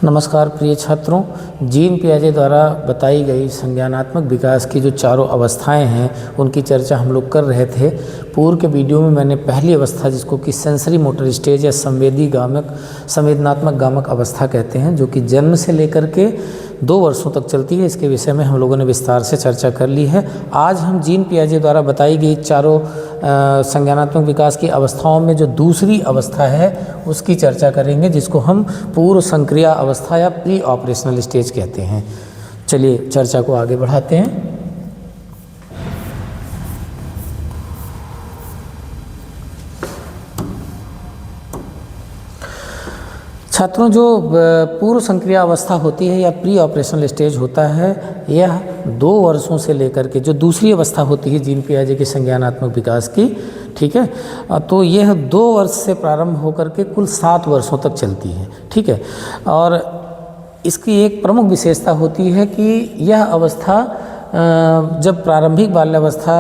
नमस्कार प्रिय छात्रों, जीन पियाजे द्वारा बताई गई संज्ञानात्मक विकास की जो चारों अवस्थाएं हैं उनकी चर्चा हम लोग कर रहे थे। पूर्व के वीडियो में मैंने पहली अवस्था जिसको कि सेंसरी मोटर स्टेज या संवेदनात्मक गामक अवस्था कहते हैं, जो कि जन्म से लेकर के 2 वर्षों तक चलती है, इसके विषय में हम लोगों ने विस्तार से चर्चा कर ली है। आज हम जीन पियाजे द्वारा बताई गई चारों संज्ञानात्मक विकास की अवस्थाओं में जो दूसरी अवस्था है उसकी चर्चा करेंगे, जिसको हम पूर्व संक्रिया अवस्था या प्री ऑपरेशनल स्टेज कहते हैं। चलिए चर्चा को आगे बढ़ाते हैं। छात्रों, जो पूर्व संक्रिया अवस्था होती है या प्री ऑपरेशनल स्टेज होता है, यह 2 वर्षों से लेकर के जो दूसरी अवस्था होती है जीन पियाजे की संज्ञानात्मक विकास की, ठीक है, तो यह 2 वर्ष से प्रारंभ होकर के कुल 7 वर्षों तक चलती है, ठीक है। और इसकी एक प्रमुख विशेषता होती है कि यह अवस्था जब प्रारंभिक बाल्यावस्था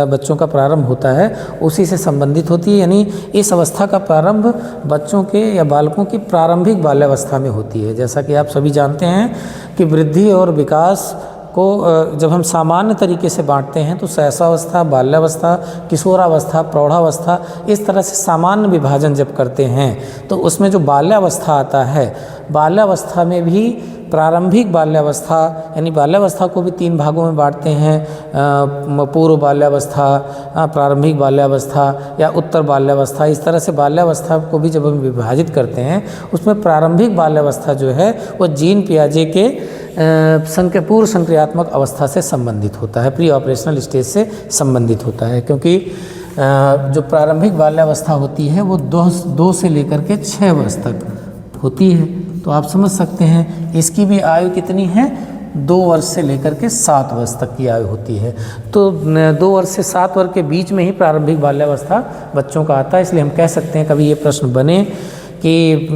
बच्चों का प्रारंभ होता है उसी से संबंधित होती है, यानी इस अवस्था का प्रारंभ बच्चों के या बालकों की प्रारंभिक बाल्यावस्था में होती है। जैसा कि आप सभी जानते हैं कि वृद्धि और विकास को जब हम सामान्य तरीके से बांटते हैं तो शैशवावस्था, बाल्यावस्था, किशोरावस्था, प्रौढ़ावस्था, इस तरह से सामान्य विभाजन जब करते हैं तो उसमें जो बाल्यावस्था आता है, बाल्यावस्था में भी प्रारंभिक बाल्यावस्था यानी बाल्यावस्था को भी 3 भागों में बांटते हैं, पूर्व बाल्यावस्था, प्रारंभिक बाल्यावस्था या उत्तर बाल्यावस्था। इस तरह से बाल्यावस्था को भी जब हम विभाजित करते हैं उसमें प्रारंभिक बाल्यावस्था जो है वो जीन पियाजे के पूर्व संक्रियात्मक अवस्था से संबंधित होता है, प्री ऑपरेशनल स्टेज से संबंधित होता है, क्योंकि जो प्रारंभिक बाल्यावस्था होती है वो 2 से लेकर के 6 वर्ष तक होती है। तो आप समझ सकते हैं इसकी भी आयु कितनी है, 2 वर्ष से लेकर के 7 वर्ष तक की आयु होती है। तो 2 वर्ष से 7 वर्ष के बीच में ही प्रारंभिक बाल्यावस्था बच्चों का आता है। इसलिए हम कह सकते हैं, कभी ये प्रश्न बने कि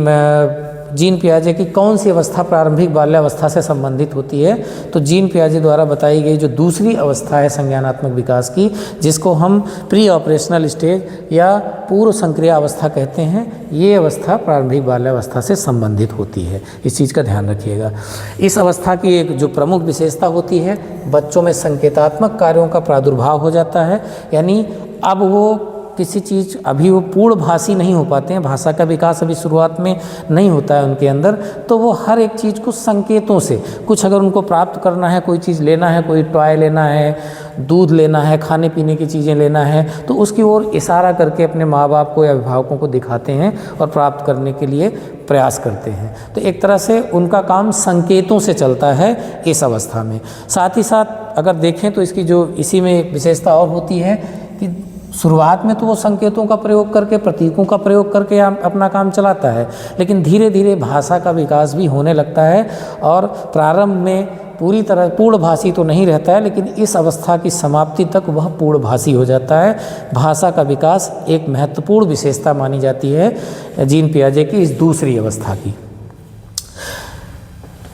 जीन पियाजे की कौन सी अवस्था प्रारंभिक बाल्यावस्था से संबंधित होती है, तो जीन पियाजे द्वारा बताई गई जो दूसरी अवस्था है संज्ञानात्मक विकास की, जिसको हम प्री ऑपरेशनल स्टेज या पूर्व संक्रिया अवस्था कहते हैं, ये अवस्था प्रारंभिक बाल्यावस्था से संबंधित होती है। इस चीज़ का ध्यान रखिएगा। इस अवस्था की एक जो प्रमुख विशेषता होती है, बच्चों में संकेतात्मक कार्यों का प्रादुर्भाव हो जाता है, यानी अब वो किसी चीज़ अभी वो पूर्णभाषी नहीं हो पाते हैं, भाषा का विकास अभी शुरुआत में नहीं होता है उनके अंदर, तो वो हर एक चीज़ को संकेतों से, कुछ अगर उनको प्राप्त करना है, कोई चीज़ लेना है, कोई टॉय लेना है, दूध लेना है, खाने पीने की चीज़ें लेना है, तो उसकी ओर इशारा करके अपने माँ बाप को या अभिभावकों को दिखाते हैं और प्राप्त करने के लिए प्रयास करते हैं। तो एक तरह से उनका काम संकेतों से चलता है इस अवस्था में। साथ ही साथ अगर देखें तो इसकी जो इसी में एक विशेषता और होती है कि शुरुआत में तो वो संकेतों का प्रयोग करके, प्रतीकों का प्रयोग करके अपना काम चलाता है, लेकिन धीरे धीरे भाषा का विकास भी होने लगता है और प्रारंभ में पूरी तरह पूर्णभाषी तो नहीं रहता है, लेकिन इस अवस्था की समाप्ति तक वह पूर्णभाषी हो जाता है। भाषा का विकास एक महत्वपूर्ण विशेषता मानी जाती है जीन पियाजे की इस दूसरी अवस्था की।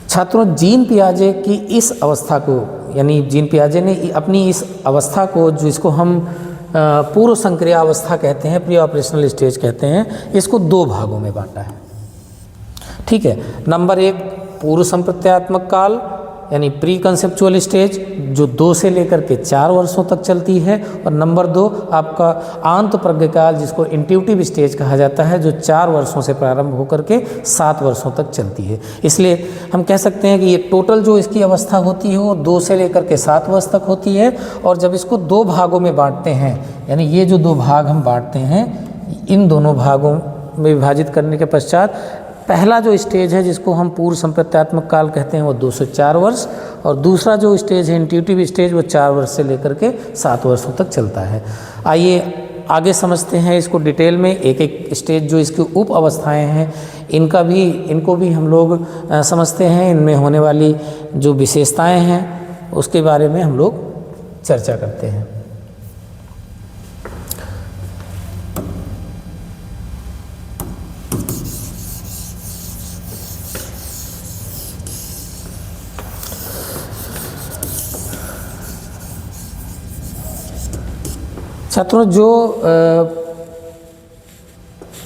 छात्रों, जीन पियाजे की इस अवस्था को, यानी जीन पियाजे ने अपनी इस अवस्था को, जिसको हम पूर्व संक्रिया अवस्था कहते हैं, प्री ऑपरेशनल स्टेज कहते हैं, इसको 2 भागों में बांटा है, ठीक है। नंबर 1 पूर्व संप्रत्यात्मक काल यानी प्री कंसेप्चुअल स्टेज, जो 2 से लेकर के 4 वर्षों तक चलती है, और नंबर 2 आपका आंत प्रज्ञकाल, जिसको इंट्यूटिव स्टेज कहा जाता है, जो 4 वर्षों से प्रारंभ होकर के 7 वर्षों तक चलती है। इसलिए हम कह सकते हैं कि ये टोटल जो इसकी अवस्था होती है वो 2 से लेकर के 7 वर्ष तक होती है। और जब इसको 2 भागों में बांटते हैं, यानी ये जो 2 भाग हम बांटते हैं, इन दोनों भागों में विभाजित करने के पश्चात पहला जो स्टेज है जिसको हम पूर्व संप्रत्यात्मक काल कहते हैं वो 2 से 4 वर्ष, और दूसरा जो स्टेज है इंट्यूटिव स्टेज वो 4 वर्ष से लेकर के 7 वर्षों तक चलता है। आइए आगे समझते हैं इसको डिटेल में। एक एक स्टेज जो इसकी उप अवस्थाएँ हैं इनको भी हम लोग समझते हैं, इनमें होने वाली जो विशेषताएँ हैं उसके बारे में हम लोग चर्चा करते हैं। छात्रों, जो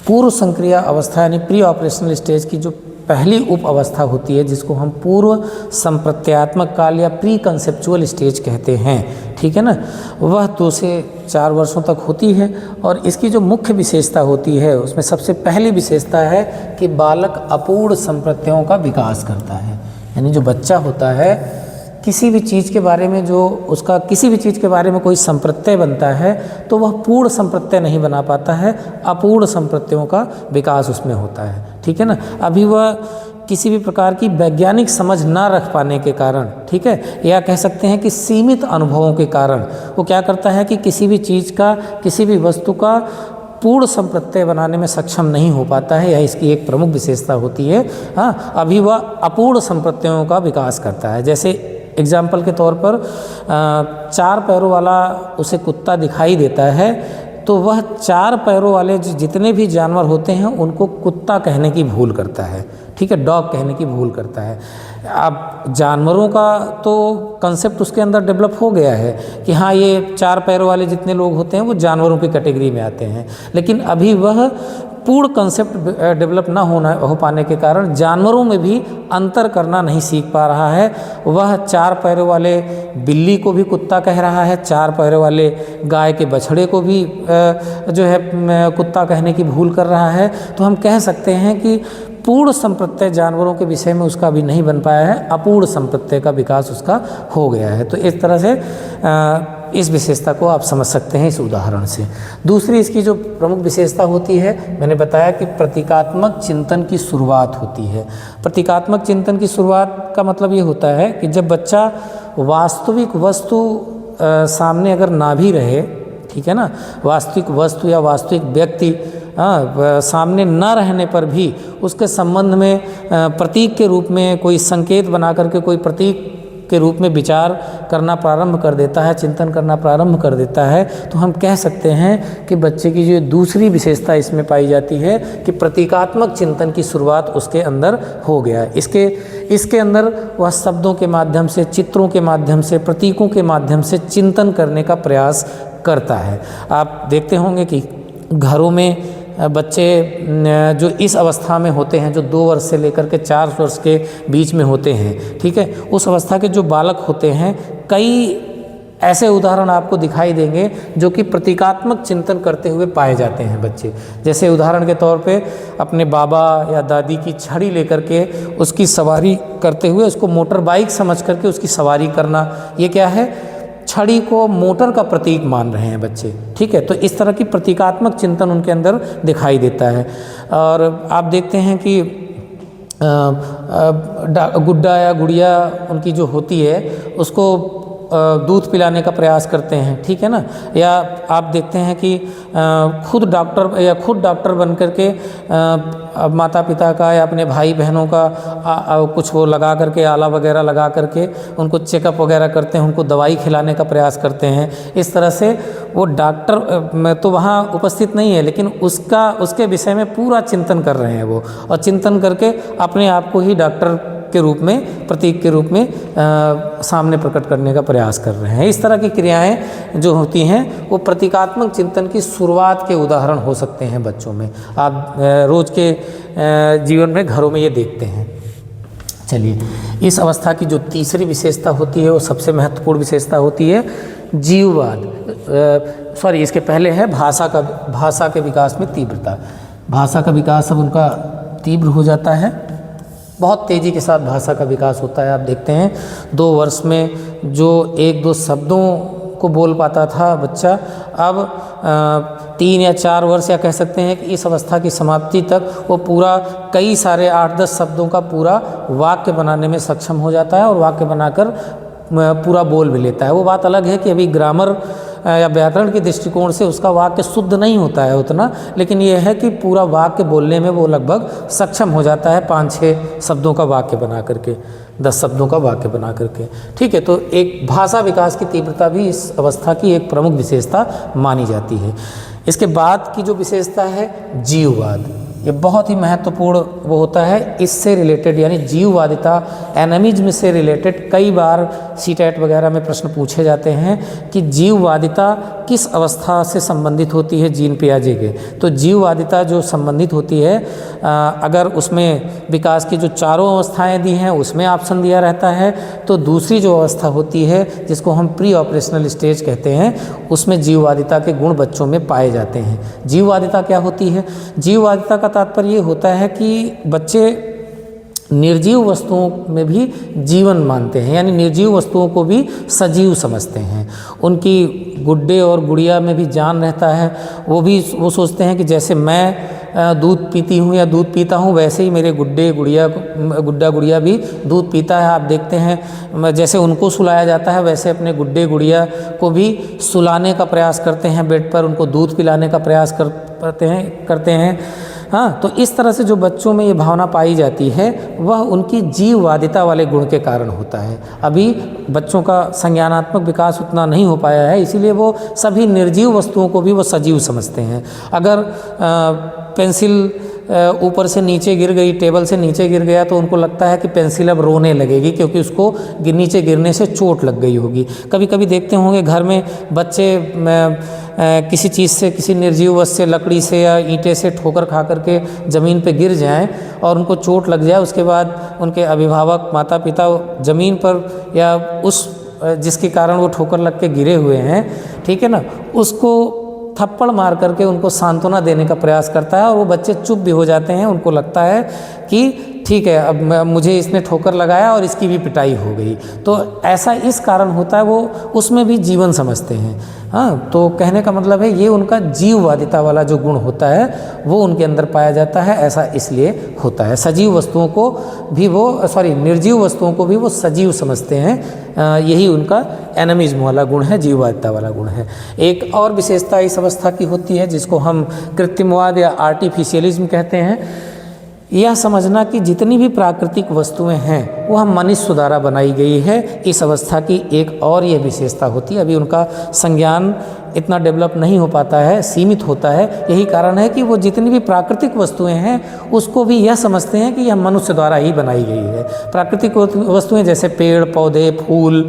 पूर्व संक्रिय अवस्था यानी प्री ऑपरेशनल स्टेज की जो पहली उप अवस्था होती है, जिसको हम पूर्व संप्रत्यात्मक काल या प्री कंसेप्चुअल स्टेज कहते हैं, ठीक है ना, वह 2 से 4 वर्षों तक होती है। और इसकी जो मुख्य विशेषता होती है, उसमें सबसे पहली विशेषता है कि बालक अपूर्ण संप्रत्ययों का विकास करता है। यानी जो बच्चा होता है, किसी भी चीज़ के बारे में जो उसका किसी भी चीज़ के बारे में कोई संप्रत्यय बनता है, तो वह पूर्ण संप्रत्यय नहीं बना पाता है, अपूर्ण संप्रत्ययों का विकास उसमें होता है, ठीक है ना। अभी वह किसी भी प्रकार की वैज्ञानिक समझ ना रख पाने के कारण, ठीक है, या कह सकते हैं कि सीमित अनुभवों के कारण वो क्या करता है कि किसी भी चीज़ का, किसी भी वस्तु का पूर्ण संप्रत्यय बनाने में सक्षम नहीं हो पाता है। यह इसकी एक प्रमुख विशेषता होती है। हाँ, अभी वह अपूर्ण संप्रत्ययों का विकास करता है। जैसे एग्जाम्पल के तौर पर 4 पैरों वाला उसे कुत्ता दिखाई देता है, तो वह 4 पैरों वाले जितने भी जानवर होते हैं उनको कुत्ता कहने की भूल करता है, ठीक है, डॉग कहने की भूल करता है। अब जानवरों का तो कंसेप्ट उसके अंदर डेवलप हो गया है कि हाँ, ये 4 पैरों वाले जितने लोग होते हैं वो जानवरों की कैटेगरी में आते हैं, लेकिन अभी वह पूर्ण कंसेप्ट डेवलप ना हो पाने के कारण जानवरों में भी अंतर करना नहीं सीख पा रहा है। वह 4 पैरों वाले बिल्ली को भी कुत्ता कह रहा है, 4 पैरों वाले गाय के बछड़े को भी जो है कुत्ता कहने की भूल कर रहा है। तो हम कह सकते हैं कि पूर्ण संप्रत्यय जानवरों के विषय में उसका भी नहीं बन पाया है, अपूर्ण संप्रत्यय का विकास उसका हो गया है। तो इस तरह से इस विशेषता को आप समझ सकते हैं इस उदाहरण से। दूसरी इसकी जो प्रमुख विशेषता होती है, मैंने बताया कि प्रतीकात्मक चिंतन की शुरुआत होती है। प्रतीकात्मक चिंतन की शुरुआत का मतलब ये होता है कि जब बच्चा वास्तविक वस्तु सामने अगर ना भी रहे, ठीक है ना, वास्तविक वस्तु या वास्तविक व्यक्ति सामने न रहने पर भी उसके संबंध में प्रतीक के रूप में कोई संकेत बना करके कोई प्रतीक के रूप में विचार करना प्रारंभ कर देता है, चिंतन करना प्रारंभ कर देता है, तो हम कह सकते हैं कि बच्चे की जो दूसरी विशेषता इसमें पाई जाती है कि प्रतीकात्मक चिंतन की शुरुआत उसके अंदर हो गया है। इसके अंदर वह शब्दों के माध्यम से, चित्रों के माध्यम से, प्रतीकों के माध्यम से चिंतन करने का प्रयास करता है। आप देखते होंगे कि घरों में बच्चे जो इस अवस्था में होते हैं, जो 2 वर्ष से लेकर के 4 वर्ष के बीच में होते हैं, ठीक है, उस अवस्था के जो बालक होते हैं, कई ऐसे उदाहरण आपको दिखाई देंगे जो कि प्रतीकात्मक चिंतन करते हुए पाए जाते हैं बच्चे। जैसे उदाहरण के तौर पे अपने बाबा या दादी की छड़ी लेकर के उसकी सवारी करते हुए उसको मोटर बाइक समझ करके उसकी सवारी करना, ये क्या है, छड़ी को मोटर का प्रतीक मान रहे हैं बच्चे, ठीक है। तो इस तरह की प्रतीकात्मक चिंतन उनके अंदर दिखाई देता है। और आप देखते हैं कि गुड्डा या गुड़िया उनकी जो होती है उसको दूध पिलाने का प्रयास करते हैं, ठीक है ना। या आप देखते हैं कि खुद डॉक्टर बन करके माता पिता का या अपने भाई बहनों का कुछ वो लगा करके, आला वगैरह लगा करके उनको चेकअप वगैरह करते हैं, उनको दवाई खिलाने का प्रयास करते हैं। इस तरह से वो डॉक्टर तो वहाँ उपस्थित नहीं है, लेकिन उसके विषय में पूरा चिंतन कर रहे हैं वो, और चिंतन करके अपने आप को ही डॉक्टर के रूप में, प्रतीक के रूप में सामने प्रकट करने का प्रयास कर रहे हैं। इस तरह की क्रियाएं जो होती हैं वो प्रतीकात्मक चिंतन की शुरुआत के उदाहरण हो सकते हैं बच्चों में। आप रोज के जीवन में घरों में ये देखते हैं। चलिए, इस अवस्था की जो तीसरी विशेषता होती है वो सबसे महत्वपूर्ण विशेषता होती है जीववाद। इसके पहले है भाषा के विकास में तीव्रता। भाषा का विकास अब उनका तीव्र हो जाता है, बहुत तेज़ी के साथ भाषा का विकास होता है। आप देखते हैं 2 वर्ष में जो 1-2 शब्दों को बोल पाता था बच्चा, अब 3 या 4 वर्ष या कह सकते हैं कि इस अवस्था की समाप्ति तक वो पूरा कई सारे 8-10 शब्दों का पूरा वाक्य बनाने में सक्षम हो जाता है और वाक्य बनाकर पूरा बोल भी लेता है। वो बात अलग है कि अभी ग्रामर या व्याकरण के दृष्टिकोण से उसका वाक्य शुद्ध नहीं होता है उतना, लेकिन ये है कि पूरा वाक्य बोलने में वो लगभग सक्षम हो जाता है 5-6 शब्दों का वाक्य बना करके, 10 शब्दों का वाक्य बना करके, ठीक है। तो एक भाषा विकास की तीव्रता भी इस अवस्था की एक प्रमुख विशेषता मानी जाती है। इसके बाद की जो विशेषता है जीववाद। ये बहुत ही महत्वपूर्ण वो होता है। इससे रिलेटेड यानी जीववादिता, एनिमिज्म से रिलेटेड कई बार सीटेट वगैरह में प्रश्न पूछे जाते हैं कि जीववादिता किस अवस्था से संबंधित होती है जीन पियाजे के। तो जीववादिता जो संबंधित होती है, अगर उसमें विकास की जो चारों अवस्थाएं दी हैं उसमें ऑप्शन दिया रहता है, तो दूसरी जो अवस्था होती है जिसको हम प्री ऑपरेशनल स्टेज कहते हैं, उसमें जीववादिता के गुण बच्चों में पाए जाते हैं। जीववादिता क्या होती है? जीववादिता का तात्पर्य ये होता है कि बच्चे निर्जीव वस्तुओं में भी जीवन मानते हैं, यानी निर्जीव वस्तुओं को भी सजीव समझते हैं। उनकी गुड्डे और गुड़िया में भी जान रहता है। वो सोचते हैं कि जैसे मैं दूध पीती हूँ या दूध पीता हूँ, वैसे ही मेरे गुड्डा गुड़िया भी दूध पीता है। आप देखते हैं जैसे उनको सुलाया जाता है, वैसे अपने गुड्डे गुड़िया को भी सुलाने का प्रयास करते हैं, बेड पर उनको दूध पिलाने का प्रयास करते हैं। हाँ, तो इस तरह से जो बच्चों में ये भावना पाई जाती है वह उनकी जीववादिता वाले गुण के कारण होता है। अभी बच्चों का संज्ञानात्मक विकास उतना नहीं हो पाया है, इसीलिए वो सभी निर्जीव वस्तुओं को भी वो सजीव समझते हैं। अगर पेंसिल ऊपर से नीचे गिर गई, टेबल से नीचे गिर गया, तो उनको लगता है कि पेंसिल अब रोने लगेगी क्योंकि उसको नीचे गिरने से चोट लग गई होगी। कभी कभी देखते होंगे घर में बच्चे किसी चीज़ से, किसी निर्जीव वस्तु से, लकड़ी से या ईंटे से ठोकर खा करके ज़मीन पे गिर जाएं और उनको चोट लग जाए, उसके बाद उनके अभिभावक, माता पिता ज़मीन पर या उस जिसके कारण वो ठोकर लग के गिरे हुए हैं, ठीक है ना, उसको थप्पड़ मार करके उनको सांत्वना देने का प्रयास करता है और वो बच्चे चुप भी हो जाते हैं। उनको लगता है कि ठीक है, अब मुझे इसने ठोकर लगाया और इसकी भी पिटाई हो गई। तो ऐसा इस कारण होता है, वो उसमें भी जीवन समझते हैं। हाँ, तो कहने का मतलब है ये उनका जीववादिता वाला जो गुण होता है वो उनके अंदर पाया जाता है। ऐसा इसलिए होता है, सजीव वस्तुओं को भी निर्जीव वस्तुओं को भी वो सजीव समझते हैं। यही उनका एनिमिज्म वाला गुण है, जीववादिता वाला गुण है। एक और विशेषता इस अवस्था की होती है जिसको हम कृत्रिमवाद या आर्टिफिशियलिज्म कहते हैं। यह समझना कि जितनी भी प्राकृतिक वस्तुएं हैं वह मनुष्य द्वारा बनाई गई है। इस अवस्था की एक और यह विशेषता होती है। अभी उनका संज्ञान इतना डेवलप नहीं हो पाता है, सीमित होता है। यही कारण है कि वो जितनी भी प्राकृतिक वस्तुएं हैं उसको भी यह समझते हैं कि यह मनुष्य द्वारा ही बनाई गई है। प्राकृतिक वस्तुएं जैसे पेड़ पौधे, फूल,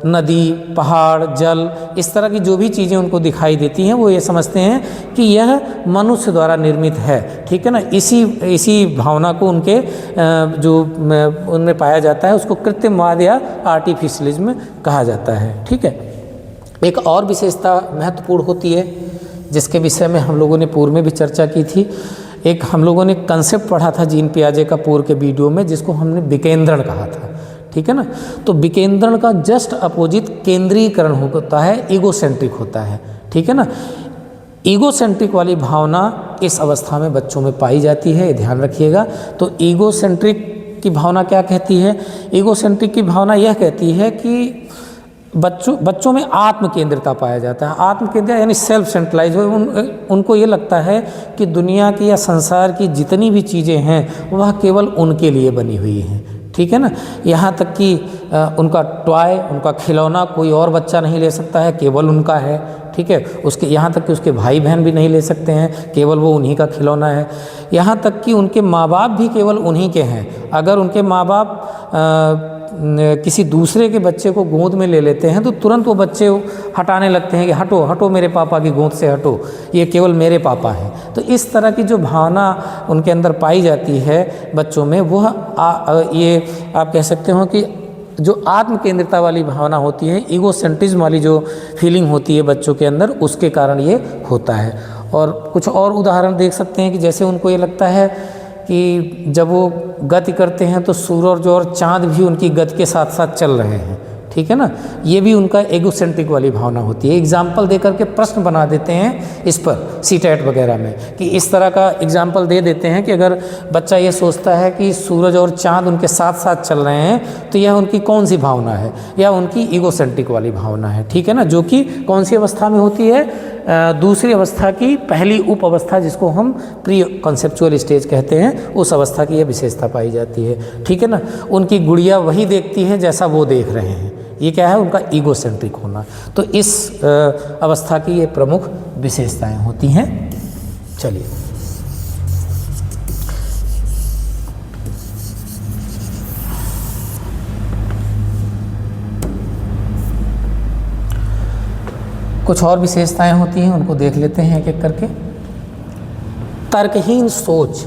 नदी, पहाड़, जल, इस तरह की जो भी चीज़ें उनको दिखाई देती हैं वो ये समझते हैं कि यह मनुष्य द्वारा निर्मित है। ठीक है ना, इसी भावना को उनके जो उनमें पाया जाता है उसको कृत्रिमवाद या आर्टिफिशियलिज्म कहा जाता है। ठीक है, एक और विशेषता महत्वपूर्ण होती है जिसके विषय में हम लोगों ने पूर्व में भी चर्चा की थी। एक हम लोगों ने कंसेप्ट पढ़ा था जीन पियाजे का पूर्व के वीडियो में, जिसको हमने विकेंद्रण कहा था। ठीक है ना, तो विकेंद्रण का जस्ट अपोजिट केंद्रीकरण होता है, ईगोसेंट्रिक होता है। ठीक है ना, ईगोसेंट्रिक वाली भावना इस अवस्था में बच्चों में पाई जाती है, ध्यान रखिएगा। तो ईगोसेंट्रिक की भावना क्या कहती है? ईगोसेंट्रिक की भावना यह कहती है कि बच्चों में आत्म केंद्रिता पाया जाता है। आत्म केंद्रिता यानी सेल्फ सेंट्रलाइज। उनको ये लगता है कि दुनिया की या संसार की जितनी भी चीज़ें हैं वह केवल उनके लिए बनी हुई हैं। ठीक है ना, यहाँ तक कि उनका टॉय, उनका खिलौना कोई और बच्चा नहीं ले सकता है, केवल उनका है। ठीक है, उसके यहाँ तक कि उसके भाई बहन भी नहीं ले सकते हैं, केवल वो उन्हीं का खिलौना है। यहाँ तक कि उनके माँ बाप भी केवल उन्हीं के हैं। अगर उनके माँ बाप किसी दूसरे के बच्चे को गोद में ले लेते हैं तो तुरंत वो बच्चे हटाने लगते हैं कि हटो हटो, मेरे पापा की गोद से हटो, ये केवल मेरे पापा हैं। तो इस तरह की जो भावना उनके अंदर पाई जाती है बच्चों में, वह ये आप कह सकते हो कि जो आत्म केंद्रिता वाली भावना होती है, ईगोसेंट्रिज्म वाली जो फीलिंग होती है बच्चों के अंदर, उसके कारण ये होता है। और कुछ और उदाहरण देख सकते हैं कि जैसे उनको ये लगता है कि जब वो गति करते हैं तो सूरज और चाँद भी उनकी गति के साथ साथ चल रहे हैं। ठीक है ना, ये भी उनका एगोसेंट्रिक वाली भावना होती है। एग्जाम्पल दे करके प्रश्न बना देते हैं इस पर सीटेट वगैरह में, कि इस तरह का एग्जाम्पल दे देते हैं कि अगर बच्चा ये सोचता है कि सूरज और चाँद उनके साथ साथ चल रहे हैं तो यह उनकी कौन सी भावना है? या उनकी ईगोसेंट्रिक वाली भावना है। ठीक है ना, जो कि कौन सी अवस्था में होती है? दूसरी अवस्था की पहली उप अवस्था, जिसको हम प्री कॉन्सेप्चुअल स्टेज कहते हैं, उस अवस्था की यह विशेषता पाई जाती है। ठीक है ना, उनकी गुड़िया वही देखती है जैसा वो देख रहे हैं। ये क्या है? उनका ईगोसेंट्रिक होना। तो इस अवस्था की ये प्रमुख विशेषताएं होती हैं। चलिए। कुछ और विशेषताएं होती हैं, उनको देख लेते हैं एक एक करके। तर्कहीन सोच,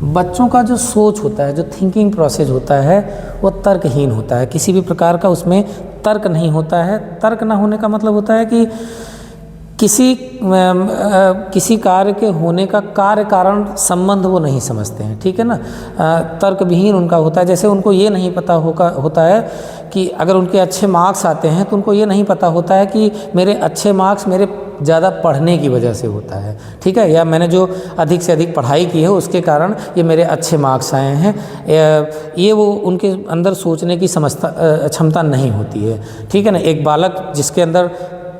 बच्चों का जो सोच होता है, जो थिंकिंग प्रोसेस होता है, वो तर्कहीन होता है। किसी भी प्रकार का उसमें तर्क नहीं होता है। तर्क ना होने का मतलब होता है कि किसी कार्य के होने का कार्य कारण संबंध वो नहीं समझते हैं, ठीक है ना। तर्क विहीन उनका होता है। जैसे उनको ये नहीं पता होता है कि अगर उनके अच्छे मार्क्स आते हैं तो उनको ये नहीं पता होता है कि मेरे अच्छे मार्क्स मेरे ज़्यादा पढ़ने की वजह से होता है, ठीक है, या मैंने जो अधिक से अधिक पढ़ाई की है उसके कारण ये मेरे अच्छे मार्क्स आए हैं। ये वो उनके अंदर सोचने की क्षमता नहीं होती है, ठीक है ना। एक बालक जिसके अंदर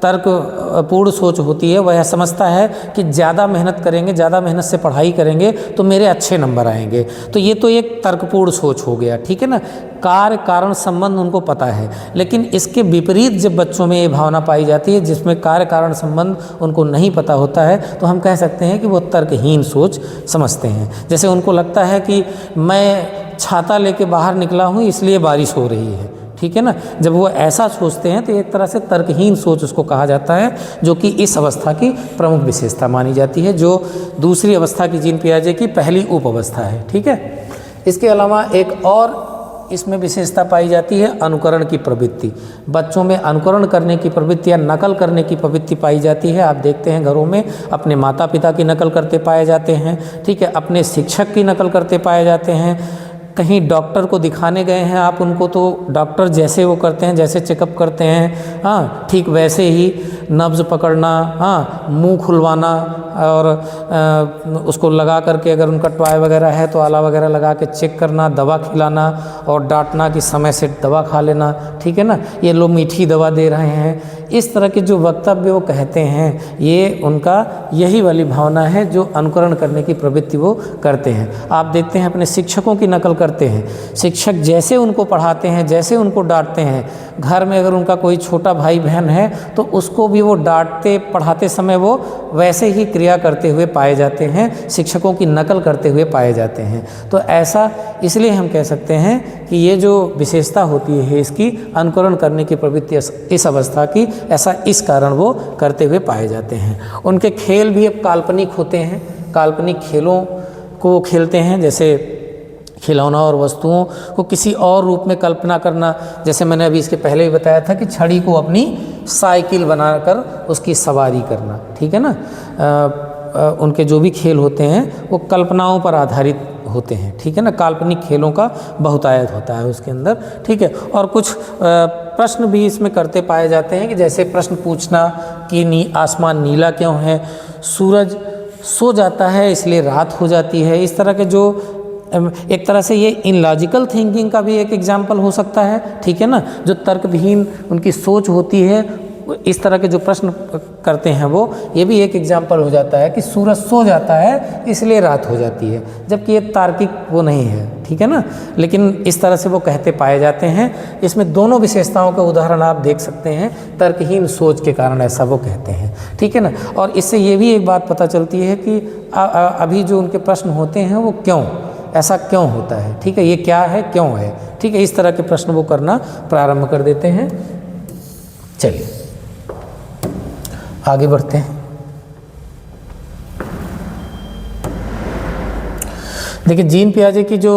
तर्कपूर्ण सोच होती है, वह समझता है कि ज़्यादा मेहनत करेंगे, ज़्यादा मेहनत से पढ़ाई करेंगे तो मेरे अच्छे नंबर आएंगे। तो ये तो एक तर्कपूर्ण सोच हो गया, ठीक है ना। कार्य कारण संबंध उनको पता है। लेकिन इसके विपरीत जब बच्चों में ये भावना पाई जाती है जिसमें कार्य कारण संबंध उनको नहीं पता होता है, तो हम कह सकते हैं कि वो तर्कहीन सोच समझते हैं। जैसे उनको लगता है कि मैं छाता लेके बाहर निकला हूँ इसलिए बारिश हो रही है, ठीक है ना। जब वो ऐसा सोचते हैं तो एक तरह से तर्कहीन सोच उसको कहा जाता है, जो कि इस अवस्था की प्रमुख विशेषता मानी जाती है, जो दूसरी अवस्था की जीन पियाजे की पहली उप अवस्था है, ठीक है। इसके अलावा एक और इसमें विशेषता पाई जाती है अनुकरण की प्रवृत्ति। बच्चों में अनुकरण करने की प्रवृत्ति या नकल करने की प्रवृत्ति पाई जाती है। आप देखते हैं घरों में अपने माता पिता की नकल करते पाए जाते हैं, ठीक है, अपने शिक्षक की नकल करते पाए जाते हैं। कहीं डॉक्टर को दिखाने गए हैं आप उनको, तो डॉक्टर जैसे वो करते हैं, जैसे चेकअप करते हैं, हाँ, ठीक वैसे ही नब्ज़ पकड़ना, हाँ, मुंह खुलवाना और उसको लगा करके अगर उनका टॉय वगैरह है तो आला वगैरह लगा के चेक करना, दवा खिलाना और डांटना कि समय से दवा खा लेना, ठीक है ना। ये लोग मीठी दवा दे रहे हैं, इस तरह के जो वक्तव्य वो कहते हैं, ये उनका यही वाली भावना है जो अनुकरण करने की प्रवृत्ति वो करते हैं। आप देखते हैं अपने शिक्षकों की नकल करते हैं। शिक्षक जैसे उनको पढ़ाते हैं, जैसे उनको डांटते हैं, घर में अगर उनका कोई छोटा भाई बहन है तो उसको भी वो डांटते पढ़ाते समय वो वैसे ही क्रिया करते हुए पाए जाते हैं, शिक्षकों की नकल करते हुए पाए जाते हैं। तो ऐसा इसलिए हम कह सकते हैं कि ये जो विशेषता होती है इसकी अनुकरण करने की प्रवृत्ति इस अवस्था की, ऐसा इस कारण वो करते हुए पाए जाते हैं। उनके खेल भी अब काल्पनिक होते हैं, काल्पनिक खेलों को खेलते हैं, जैसे खिलौना और वस्तुओं को किसी और रूप में कल्पना करना। जैसे मैंने अभी इसके पहले ही बताया था कि छड़ी को अपनी साइकिल बनाकर उसकी सवारी करना, ठीक है ना। उनके जो भी खेल होते हैं वो कल्पनाओं पर आधारित होते हैं, ठीक है ना। काल्पनिक खेलों का बहुतायत होता है उसके अंदर, ठीक है। और कुछ प्रश्न भी इसमें करते पाए जाते हैं कि जैसे प्रश्न पूछना कि आसमान नीला क्यों है, सूरज सो जाता है इसलिए रात हो जाती है। इस तरह के जो एक तरह से ये इनलॉजिकल थिंकिंग का भी एक एग्जाम्पल हो सकता है, ठीक है ना। जो तर्कविहीन उनकी सोच होती है, इस तरह के जो प्रश्न करते हैं वो, ये भी एक एग्जाम्पल हो जाता है कि सूरज सो जाता है इसलिए रात हो जाती है, जबकि ये तार्किक वो नहीं है, ठीक है ना। लेकिन इस तरह से वो कहते पाए जाते हैं। इसमें दोनों विशेषताओं के उदाहरण आप देख सकते हैं, तर्कहीन सोच के कारण ऐसा वो कहते हैं, ठीक है ना। और इससे ये भी एक बात पता चलती है कि अभी जो उनके प्रश्न होते हैं वो क्यों, ऐसा क्यों होता है, ठीक है, ये क्या है, क्यों है, ठीक है, इस तरह के प्रश्न वो करना प्रारंभ कर देते हैं। चलिए आगे बढ़ते हैं। देखिए जीन पियाजे की जो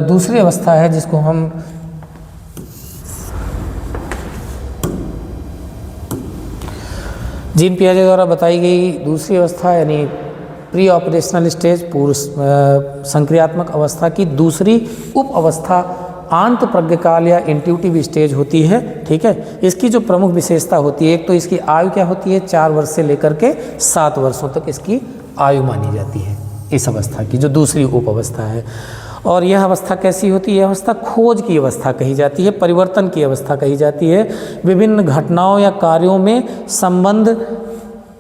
दूसरी अवस्था है जिसको हम जीन पियाजे द्वारा बताई गई दूसरी अवस्था यानी प्री ऑपरेशनल स्टेज, पूर्व संक्रियात्मक अवस्था की दूसरी उप अवस्था आंत प्रज्ञकाल या इंट्यूटिव स्टेज होती है, ठीक है। इसकी जो प्रमुख विशेषता होती है, एक तो इसकी आयु क्या होती है, 4 वर्ष से लेकर के 7 वर्षों तक इसकी आयु मानी जाती है इस अवस्था की, जो दूसरी उप अवस्था है। और यह अवस्था कैसी होती है, यह अवस्था खोज की अवस्था कही जाती है, परिवर्तन की अवस्था कही जाती है। विभिन्न घटनाओं या कार्यों में संबंध,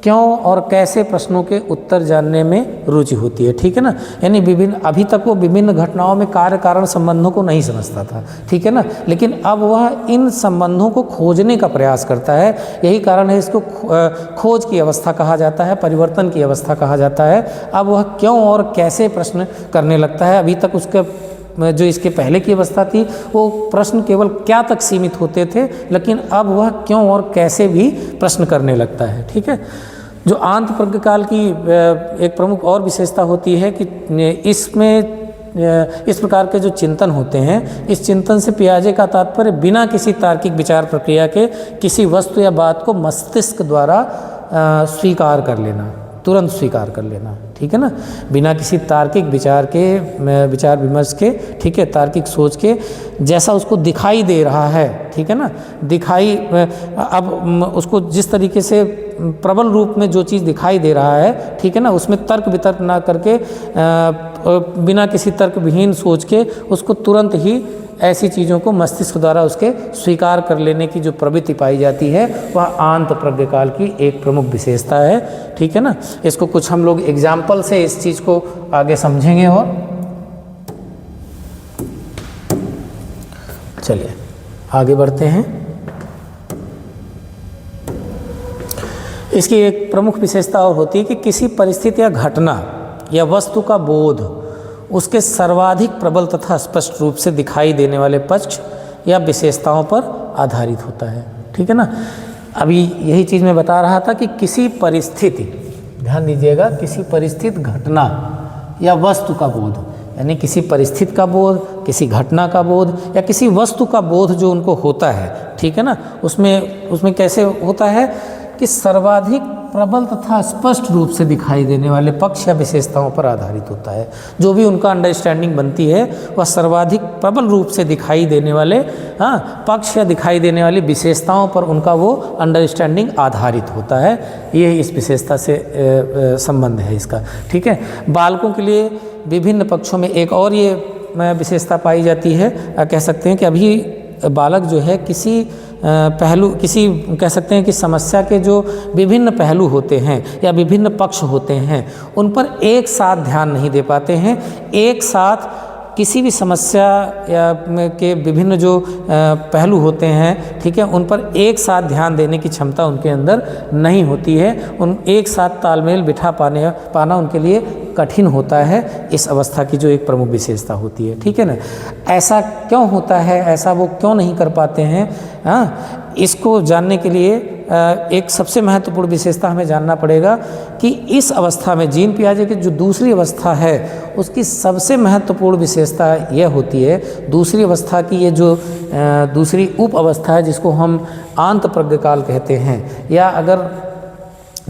क्यों और कैसे प्रश्नों के उत्तर जानने में रुचि होती है, ठीक है ना। यानी अभी तक वो विभिन्न घटनाओं में कार्य कारण संबंधों को नहीं समझता था, ठीक है ना। लेकिन अब वह इन संबंधों को खोजने का प्रयास करता है। यही कारण है इसको खोज की अवस्था कहा जाता है, परिवर्तन की अवस्था कहा जाता है। अब वह क्यों और कैसे प्रश्न करने लगता है। अभी तक उसके जो इसके पहले की अवस्था थी वो प्रश्न केवल क्या तक सीमित होते थे, लेकिन अब वह क्यों और कैसे भी प्रश्न करने लगता है। ठीक है, जो आंत प्रज्ञ काल की एक प्रमुख और विशेषता होती है कि इसमें इस प्रकार के जो चिंतन होते हैं, इस चिंतन से पियाजे का तात्पर्य बिना किसी तार्किक विचार प्रक्रिया के किसी वस्तु या बात को मस्तिष्क द्वारा स्वीकार कर लेना, तुरंत स्वीकार कर लेना। ठीक है ना, बिना किसी तार्किक विचार के, विचार विमर्श के, ठीक है, तार्किक सोच के, जैसा उसको दिखाई दे रहा है, ठीक है ना, दिखाई, अब उसको जिस तरीके से प्रबल रूप में जो चीज़ दिखाई दे रहा है, ठीक है ना, उसमें तर्क वितर्क ना करके बिना किसी तर्क विहीन सोच के उसको तुरंत ही ऐसी चीज़ों को मस्तिष्क द्वारा उसके स्वीकार कर लेने की जो प्रवृत्ति पाई जाती है, वह आंत प्रज्ञ काल की एक प्रमुख विशेषता है। ठीक है ना, इसको कुछ हम लोग एग्जाम्पल से इस चीज़ को आगे समझेंगे। और चलिए आगे बढ़ते हैं। इसकी एक प्रमुख विशेषता और होती है कि किसी परिस्थिति या घटना या वस्तु का बोध उसके सर्वाधिक प्रबल तथा स्पष्ट रूप से दिखाई देने वाले पक्ष या विशेषताओं पर आधारित होता है। ठीक है ना, अभी यही चीज़ मैं बता रहा था कि किसी परिस्थिति, ध्यान दीजिएगा, किसी परिस्थिति, घटना या वस्तु का बोध, यानी किसी परिस्थिति का बोध, किसी घटना का बोध या किसी वस्तु का बोध जो उनको होता है, ठीक है ना, उसमें कैसे होता है कि सर्वाधिक प्रबल तथा स्पष्ट रूप से दिखाई देने वाले पक्ष या विशेषताओं पर आधारित होता है। जो भी उनका अंडरस्टैंडिंग बनती है वह सर्वाधिक प्रबल रूप से दिखाई देने वाले पक्ष या दिखाई देने वाली विशेषताओं पर उनका वो अंडरस्टैंडिंग आधारित होता है। ये इस विशेषता से संबंध है इसका। ठीक है, बालकों के लिए विभिन्न पक्षों में एक और ये विशेषता पाई जाती है। कह सकते हैं कि अभी बालक जो है किसी पहलू, किसी कह सकते हैं कि समस्या के जो विभिन्न पहलू होते हैं या विभिन्न पक्ष होते हैं उन पर एक साथ ध्यान नहीं दे पाते हैं। एक साथ किसी भी समस्या या के विभिन्न जो पहलू होते हैं, ठीक है, उन पर एक साथ ध्यान देने की क्षमता उनके अंदर नहीं होती है। उन एक साथ तालमेल बिठा पाना उनके लिए कठिन होता है। इस अवस्था की जो एक प्रमुख विशेषता होती है। ठीक है ना, ऐसा क्यों होता है, ऐसा वो क्यों नहीं कर पाते हैं, इसको जानने के लिए एक सबसे महत्वपूर्ण विशेषता हमें जानना पड़ेगा कि इस अवस्था में जीन पियाजे की जो दूसरी अवस्था है उसकी सबसे महत्वपूर्ण विशेषता यह होती है, दूसरी अवस्था की ये जो दूसरी उप अवस्था है जिसको हम आंत प्रज्ञ काल कहते हैं, या अगर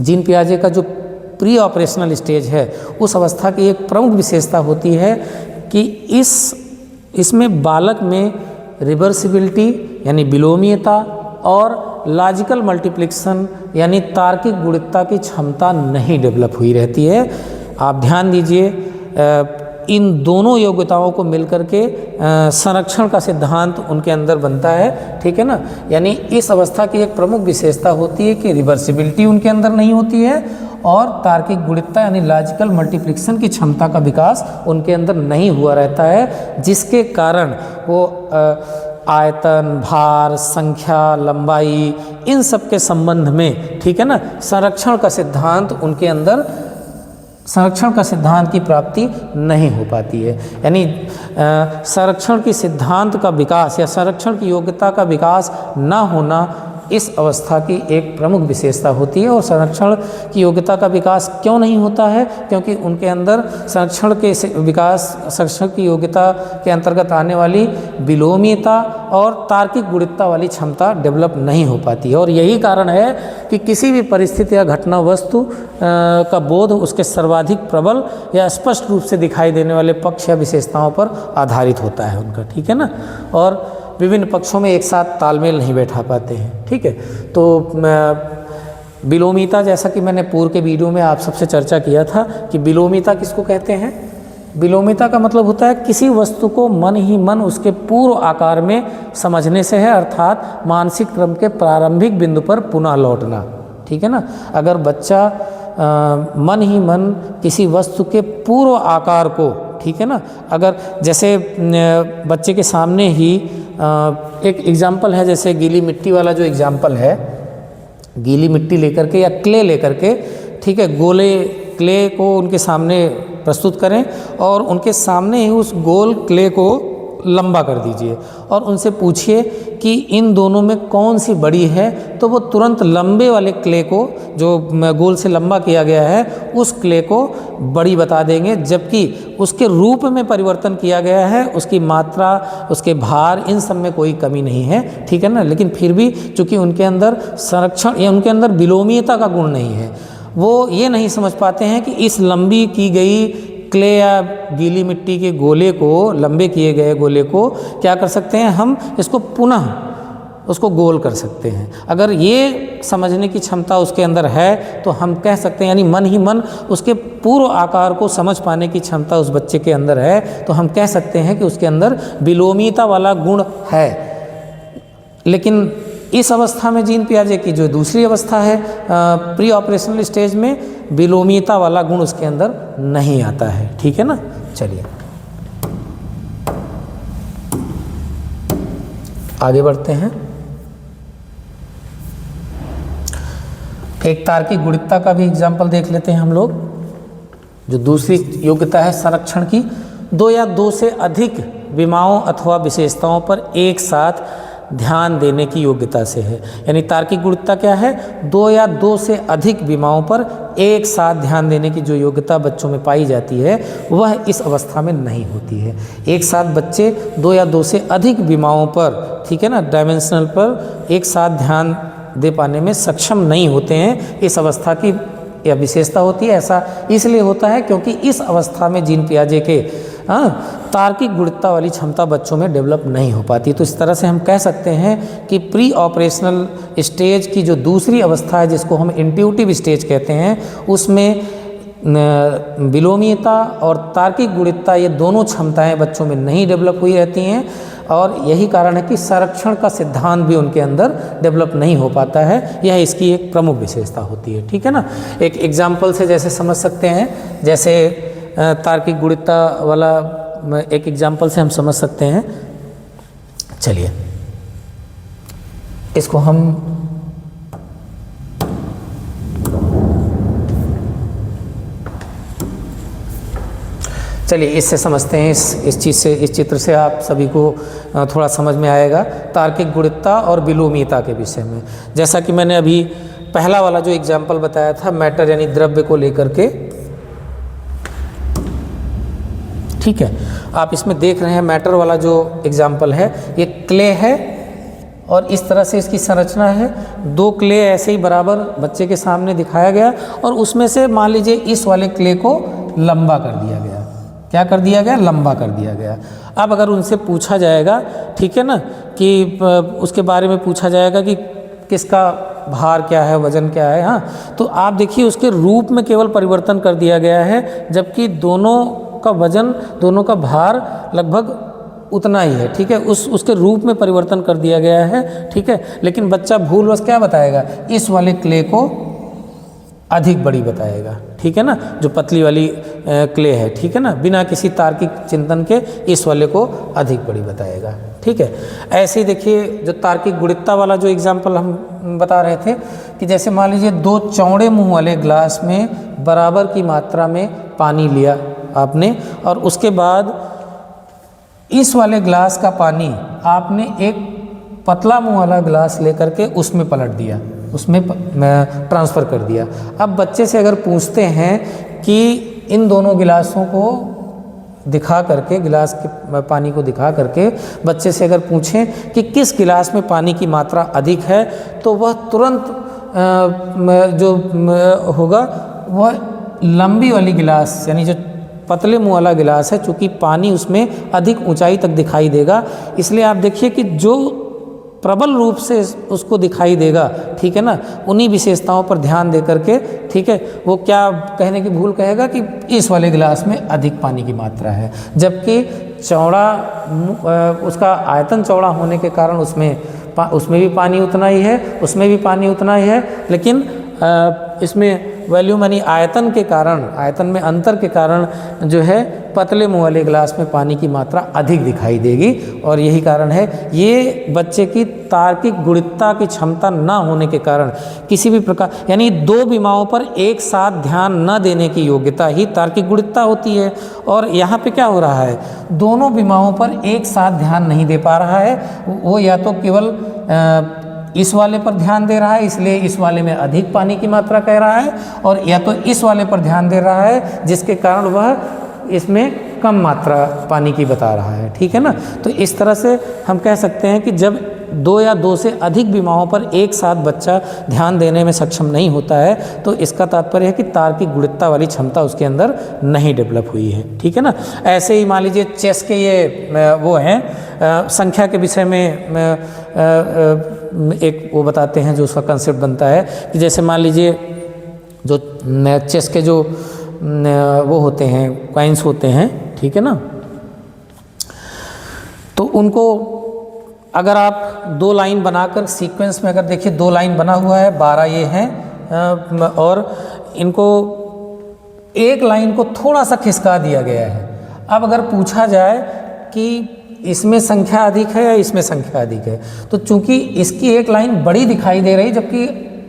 जीन पियाजे का जो प्री ऑपरेशनल स्टेज है उस अवस्था की एक प्रमुख विशेषता होती है कि इसमें बालक में रिवर्सिबिलिटी यानी विलोमीयता और लॉजिकल मल्टीप्लिकेशन यानी तार्किक गुणितता की क्षमता नहीं डेवलप हुई रहती है। आप ध्यान दीजिए, इन दोनों योग्यताओं को मिलकर के संरक्षण का सिद्धांत उनके अंदर बनता है। ठीक है ना, यानी इस अवस्था की एक प्रमुख विशेषता होती है कि रिवर्सिबिलिटी उनके अंदर नहीं होती है और तार्किक गुणितता यानी लॉजिकल मल्टीप्लिकेशन की क्षमता का विकास उनके अंदर नहीं हुआ रहता है, जिसके कारण वो आयतन, भार, संख्या, लंबाई, इन सब के संबंध में, ठीक है ना, संरक्षण का सिद्धांत उनके अंदर, संरक्षण का सिद्धांत की प्राप्ति नहीं हो पाती है। यानी संरक्षण की सिद्धांत का विकास या संरक्षण की योग्यता का विकास ना होना इस अवस्था की एक प्रमुख विशेषता होती है। और संरक्षण की योग्यता का विकास क्यों नहीं होता है? क्योंकि उनके अंदर संरक्षण के विकास, संरक्षण की योग्यता के अंतर्गत आने वाली विलोमीयता और तार्किक गुणितता वाली क्षमता डेवलप नहीं हो पाती है। और यही कारण है कि किसी भी परिस्थिति या घटना वस्तु का बोध उसके सर्वाधिक प्रबल या स्पष्ट रूप से दिखाई देने वाले पक्ष या विशेषताओं पर आधारित होता है उनका। ठीक है ना, और विभिन्न पक्षों में एक साथ तालमेल नहीं बैठा पाते हैं। ठीक है, तो विलोमीयता, जैसा कि मैंने पूर्व के वीडियो में आप सबसे चर्चा किया था कि विलोमीयता किसको कहते हैं। विलोमीयता का मतलब होता है किसी वस्तु को मन ही मन उसके पूर्व आकार में समझने से है, अर्थात मानसिक क्रम के प्रारंभिक बिंदु पर पुनः लौटना। ठीक है ना, अगर बच्चा मन ही मन किसी वस्तु के पूर्व आकार को, ठीक है ना, अगर जैसे बच्चे के सामने ही एक एग्जाम्पल है, जैसे गीली मिट्टी वाला जो एग्जाम्पल है, गीली मिट्टी लेकर के या क्ले लेकर के, ठीक है, गोले क्ले को उनके सामने प्रस्तुत करें और उनके सामने ही उस गोल क्ले को लंबा कर दीजिए और उनसे पूछिए कि इन दोनों में कौन सी बड़ी है, तो वो तुरंत लंबे वाले क्ले को, जो गोल से लंबा किया गया है, उस क्ले को बड़ी बता देंगे, जबकि उसके रूप में परिवर्तन किया गया है, उसकी मात्रा, उसके भार, इन सब में कोई कमी नहीं है, ठीक है ना। लेकिन फिर भी चूँकि उनके अंदर संरक्षण या उनके अंदर विलोमीयता का गुण नहीं है, वो ये नहीं समझ पाते हैं कि इस लंबी की गई क्ले या गीली मिट्टी के गोले को, लंबे किए गए गोले को क्या कर सकते हैं, हम इसको पुनः उसको गोल कर सकते हैं। अगर ये समझने की क्षमता उसके अंदर है तो हम कह सकते हैं, यानी मन ही मन उसके पूर्व आकार को समझ पाने की क्षमता उस बच्चे के अंदर है, तो हम कह सकते हैं कि उसके अंदर विलोमीयता वाला गुण है। लेकिन इस अवस्था में जीन पियाजे की जो दूसरी अवस्था है, प्री ऑपरेशनल स्टेज में, विलोमीयता वाला गुण उसके अंदर नहीं आता है, ठीक है ना। चलिए आगे बढ़ते हैं। एक तार्किक गुणितता का भी एग्जाम्पल देख लेते हैं हम लोग, जो दूसरी योग्यता है संरक्षण की। दो या दो से अधिक विमाओं अथवा विशेषताओं पर एक साथ ध्यान देने की योग्यता से है। यानी तार्किक गुणितता क्या है, दो या दो से अधिक विमाओं पर एक साथ ध्यान देने की जो योग्यता बच्चों में पाई जाती है, वह इस अवस्था में नहीं होती है। एक साथ बच्चे दो या दो से अधिक विमाओं पर, ठीक है ना, डायमेंशनल पर एक साथ ध्यान दे पाने में सक्षम नहीं होते हैं। इस अवस्था की यह विशेषता होती है। ऐसा इसलिए होता है क्योंकि इस अवस्था में जीन पियाजे के तार्किक गुणितता वाली क्षमता बच्चों में डेवलप नहीं हो पाती। तो इस तरह से हम कह सकते हैं कि प्री ऑपरेशनल स्टेज की जो दूसरी अवस्था है, जिसको हम इंट्यूटिव स्टेज कहते हैं, उसमें विलोमीयता और तार्किक गुणितता, ये दोनों क्षमताएं बच्चों में नहीं डेवलप हुई रहती हैं, और यही कारण है कि संरक्षण का सिद्धांत भी उनके अंदर डेवलप नहीं हो पाता है। यह इसकी एक प्रमुख विशेषता होती है, ठीक है ना। एक एग्जाम्पल से जैसे समझ सकते हैं, जैसे तार्किक गुणितता वाला एक एग्जाम्पल से हम समझ सकते हैं। चलिए इसको हम इससे समझते हैं। इस चीज़ से, इस चित्र से आप सभी को थोड़ा समझ में आएगा तार्किक गुणितता और विलोमीयता के विषय में। जैसा कि मैंने अभी पहला वाला जो एग्जाम्पल बताया था, मैटर यानी द्रव्य को लेकर के, ठीक है, आप इसमें देख रहे हैं मैटर वाला जो एग्जाम्पल है, ये क्ले है और इस तरह से इसकी संरचना है। दो क्ले ऐसे ही बराबर बच्चे के सामने दिखाया गया और उसमें से मान लीजिए इस वाले क्ले को लंबा कर दिया गया। क्या कर दिया गया? लंबा कर दिया गया। अब अगर उनसे पूछा जाएगा, ठीक है ना, कि उसके बारे में पूछा जाएगा कि किसका भार क्या है, वजन क्या है, हाँ, तो आप देखिए उसके रूप में केवल परिवर्तन कर दिया गया है, जबकि दोनों का वजन, दोनों का भार लगभग उतना ही है, ठीक है। उसके रूप में परिवर्तन कर दिया गया है, ठीक है। लेकिन बच्चा भूलवश क्या बताएगा? इस वाले क्ले को अधिक बड़ी बताएगा, ठीक है ना, जो पतली वाली क्ले है, ठीक है ना, बिना किसी तार्किक चिंतन के इस वाले को अधिक बड़ी बताएगा, ठीक है। ऐसे ही देखिए जो तार्किक गुणितता वाला जो एग्जाम्पल हम बता रहे थे, कि जैसे मान लीजिए दो चौड़े मुंह वाले ग्लास में बराबर की मात्रा में पानी लिया आपने, और उसके बाद इस वाले ग्लास का पानी आपने एक पतला मुंह वाला ग्लास लेकर के उसमें पलट दिया, उसमें ट्रांसफ़र कर दिया। अब बच्चे से अगर पूछते हैं कि इन दोनों गिलासों को दिखा करके, गिलास के पानी को दिखा करके बच्चे से अगर पूछें कि किस गिलास में पानी की मात्रा अधिक है, तो वह तुरंत जो होगा वह लंबी वाली गिलास, यानी जो पतले मुंह वाला गिलास है, चूँकि पानी उसमें अधिक ऊंचाई तक दिखाई देगा, इसलिए आप देखिए कि जो प्रबल रूप से उसको दिखाई देगा, ठीक है ना, उन्हीं विशेषताओं पर ध्यान दे करके, ठीक है, वो क्या कहने की भूल कहेगा कि इस वाले गिलास में अधिक पानी की मात्रा है, जबकि चौड़ा उसका आयतन चौड़ा होने के कारण उसमें भी पानी उतना ही है, उसमें भी पानी उतना ही है, लेकिन इसमें वॉल्यूम यानी आयतन के कारण, आयतन में अंतर के कारण जो है पतले मुंह वाले गिलास में पानी की मात्रा अधिक दिखाई देगी। और यही कारण है, ये बच्चे की तार्किक गुणितता की क्षमता ना होने के कारण किसी भी प्रकार, यानी दो विमाओं पर एक साथ ध्यान न देने की योग्यता ही तार्किक गुणितता होती है। और यहाँ पे क्या हो रहा है, दोनों विमाओं पर एक साथ ध्यान नहीं दे पा रहा है, वो या तो केवल इस वाले पर ध्यान दे रहा है इसलिए इस वाले में अधिक पानी की मात्रा कह रहा है, और या तो इस वाले पर ध्यान दे रहा है जिसके कारण वह इसमें कम मात्रा पानी की बता रहा है। ठीक है ना। तो इस तरह से हम कह सकते हैं कि जब दो या दो से अधिक विमाओं पर एक साथ बच्चा ध्यान देने में सक्षम नहीं होता है तो इसका तात्पर्य है कि तार्किक गुणितता वाली क्षमता उसके अंदर नहीं डेवलप हुई है। ठीक है ना। ऐसे ही मान लीजिए चेस के ये वो हैं संख्या के विषय में एक वो बताते हैं जो उसका कंसेप्ट बनता है कि जैसे मान लीजिए जो चेस के जो वो होते हैं कॉइन्स होते हैं, ठीक है ना, तो उनको अगर आप दो लाइन बनाकर सीक्वेंस में अगर देखिए दो लाइन बना हुआ है, 12 ये हैं और इनको एक लाइन को थोड़ा सा खिसका दिया गया है। अब अगर पूछा जाए कि इसमें संख्या अधिक है या इसमें संख्या अधिक है, तो चूंकि इसकी एक लाइन बड़ी दिखाई दे रही जबकि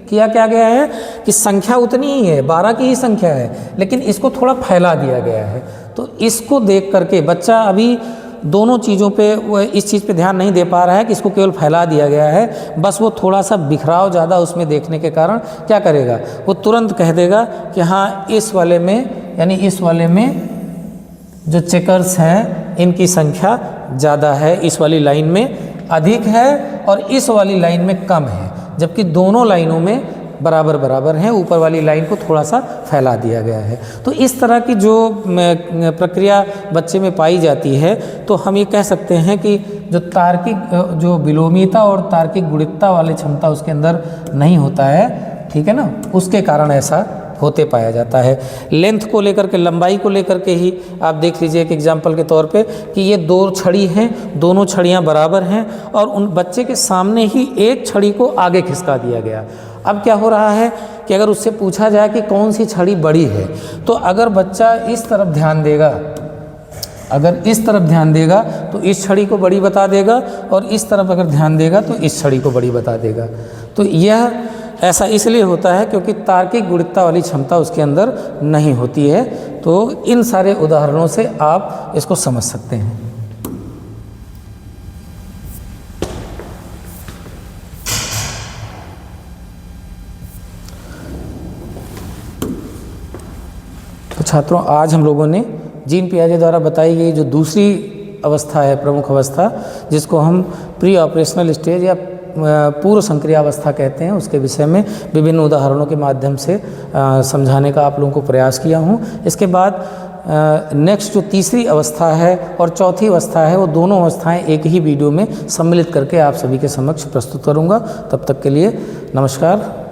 किया क्या गया है कि संख्या उतनी ही है, 12 की ही संख्या है, लेकिन इसको थोड़ा फैला दिया गया है। तो इसको देख करके बच्चा अभी दोनों चीज़ों पे वो इस चीज़ पे ध्यान नहीं दे पा रहा है कि इसको केवल फैला दिया गया है, बस वो थोड़ा सा बिखराव ज़्यादा उसमें देखने के कारण क्या करेगा, वो तुरंत कह देगा कि हाँ इस वाले में यानी इस वाले में जो चेकर्स हैं इनकी संख्या ज़्यादा है, इस वाली लाइन में अधिक है और इस वाली लाइन में कम है, जबकि दोनों लाइनों में बराबर बराबर हैं, ऊपर वाली लाइन को थोड़ा सा फैला दिया गया है। तो इस तरह की जो प्रक्रिया बच्चे में पाई जाती है तो हम ये कह सकते हैं कि जो तार्किक जो विलोमीता और तार्किक गुणितता वाली क्षमता उसके अंदर नहीं होता है, ठीक है ना, उसके कारण ऐसा होते पाया जाता है। लेंथ को लेकर के, लंबाई को लेकर के ही आप देख लीजिए एक एग्जाम्पल के तौर पे कि ये दो छड़ी हैं, दोनों छड़ियाँ बराबर हैं और उन बच्चे के सामने ही एक छड़ी को आगे खिसका दिया गया। अब क्या हो रहा है कि अगर उससे पूछा जाए कि कौन सी छड़ी बड़ी है, तो अगर बच्चा इस तरफ ध्यान देगा, अगर इस तरफ ध्यान देगा तो इस छड़ी को बड़ी बता देगा और इस तरफ अगर ध्यान देगा तो इस छड़ी को बड़ी बता देगा। तो यह ऐसा इसलिए होता है क्योंकि तार्किक गुणितता वाली क्षमता उसके अंदर नहीं होती है। तो इन सारे उदाहरणों से आप इसको समझ सकते हैं। तो छात्रों, आज हम लोगों ने जीन पियाजे द्वारा बताई गई जो दूसरी अवस्था है, प्रमुख अवस्था, जिसको हम प्री ऑपरेशनल स्टेज या पूर्व संक्रिया अवस्था कहते हैं, उसके विषय में विभिन्न उदाहरणों के माध्यम से समझाने का आप लोगों को प्रयास किया हूँ। इसके बाद नेक्स्ट जो तीसरी अवस्था है और चौथी अवस्था है, वो दोनों अवस्थाएं एक ही वीडियो में सम्मिलित करके आप सभी के समक्ष प्रस्तुत करूँगा। तब तक के लिए नमस्कार।